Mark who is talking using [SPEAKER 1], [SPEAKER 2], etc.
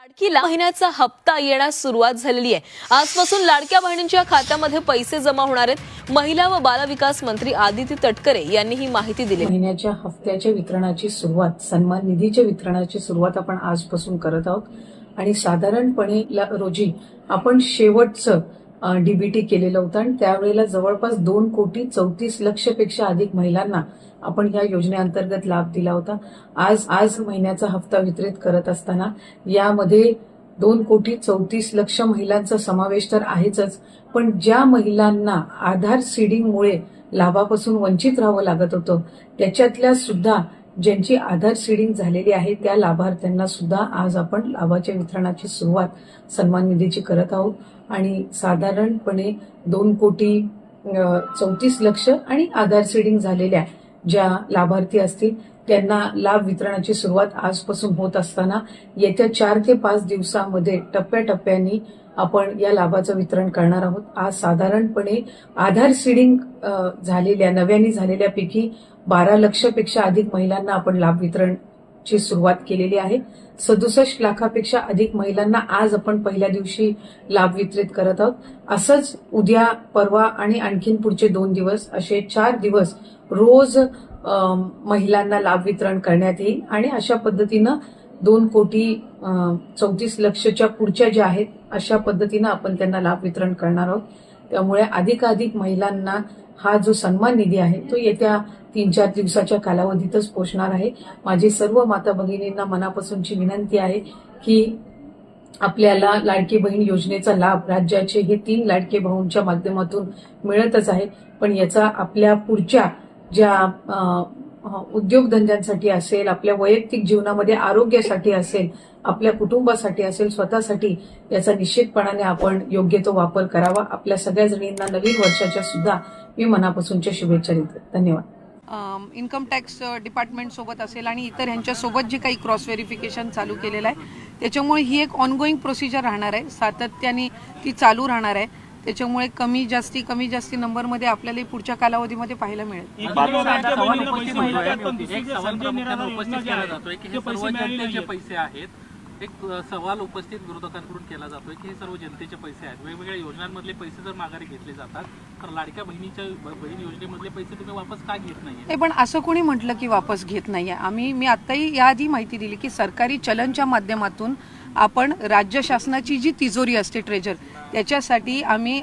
[SPEAKER 1] लाडकी महिन्याचा हप्ता येण्यास सुरुवात झालेली आहे। आजपासून लाडक्या बहिणींच्या खात्यामध्ये पैसे जमा होणार आहेत। महिला व बालविकास मंत्री आदिती तटकरे यांनी ही माहिती दिली।
[SPEAKER 2] महिन्याच्या हप्त्याच्या वितरणाची सुरुवात, सन्मान निधीच्या वितरणाची सुरुवात आपण आजपासून करत आहोत आणि साधारणपणे रोजी आपण शेवटचं डीबीटी केलेलं होतं आणि त्यावेळेला जवळपास 2,34,00,000 पेक्षा अधिक महिलांना आपण या योजनेअंतर्गत लाभ दिला होता। आज महिन्याचा हप्ता वितरित करत असताना यामध्ये 2,34,00,000 महिलांचा समावेश तर आहेच, पण ज्या महिलांना आधार सीडिंगमुळे लाभापासून वंचित राहावं लागत होतं त्याच्यातल्या सुद्धा ज्यांची आधार सीडिंग झालेली आहे त्या लाभार्थ्यांना सुद्धा आज आपण लाभाच्या वितरणाची सुरुवात सन्मान निधीची करत आहोत आणि साधारणपणे 2,34,00,000 आणि आधार सीडिंग झालेल्या ज्या लाभार्थी असतील त्यांना लाभ वितरणाची सुरुवात आजपासून होत असताना येत्या 4 ते 5 दिवसांमध्ये टप्प्याटप्प्याने आपण या लाभाचं वितरण करणार आहोत। आज साधारणपणे आधार सीडिंग झालेल्या नव्याने झालेल्यापैकी 12 लाखापेक्षा अधिक महिलांना आपण लाभ वितरणची सुरुवात केलेली आहे। 67 लाखापेक्षा अधिक महिलांना आज आपण पहिल्या दिवशी लाभ वितरित करत आहोत। असंच उद्या, परवा आणि आणखीन पुढचे 2 दिवस असे 4 दिवस रोज महिलांना लाभ वितरण करण्यात येईल आणि अशा पद्धतीनं 2,34,00,000च्या पुढच्या ज्या आहेत अशा पद्धतीनं आपण त्यांना लाभ वितरण करणार आहोत। त्यामुळे अधिकाधिक महिलांना हा जो सन्मान निधी आहे तो येत्या 3-4 दिवसाच्या कालावधीतच पोहोचणार आहे। माझी सर्व माता भगिनींना मनापासूनची विनंती आहे की आपल्याला लाडकी बहीण योजनेचा लाभ राज्याचे हे 3 लाडके भाऊंच्या माध्यमातून मिळतच आहे, पण याचा आपल्या पुढच्या ज्या उद्योगधंद्यांसाठी असेल, आपल्या वैयक्तिक जीवनामध्ये आरोग्यासाठी असेल, आपल्या कुटुंबासाठी असेल, स्वतःसाठी याचा निश्चितपणाने आपण योग्य तो वापर करावा। आपल्या सगळ्या जणींना नवीन वर्षाच्या सुद्धा मी मनापासूनच्या शुभेच्छा देते। धन्यवाद।
[SPEAKER 3] इन्कम टॅक्स डिपार्टमेंट सोबत असेल आणि इतर यांच्या सोबत जे काही क्रॉस व्हेरिफिकेशन चालू केलेलं आहे त्याच्यामुळे ही एक ऑनगोईंग प्रोसिजर राहणार आहे, सातत्याने ती चालू राहणार आहे। त्याच्यामुळे कमी जास्ती नंबरमध्ये आपल्याला पुढच्या कालावधीमध्ये पाहायला मिळेल।
[SPEAKER 4] एक सवाल उपस्थित विरोधकांकडून केला जातोय की हे सर्व जनतेचे पैसे आहेत, वेगवेगळ्या योजनांमधले पैसे जर माघारी घेतले जातात तर लाडक्या बहीण योजनेमधले पैसे तुम्ही वापस का घेत नाहीये?
[SPEAKER 3] पण असं कोणी म्हटलं की वापस घेत नाहीये? मी आताही याआधी माहिती दिली की सरकारी चलनच्या माध्यमातून आपण राज्य शासनाची जी तिजोरी असते ट्रेजर त्याच्यासाठी आम्ही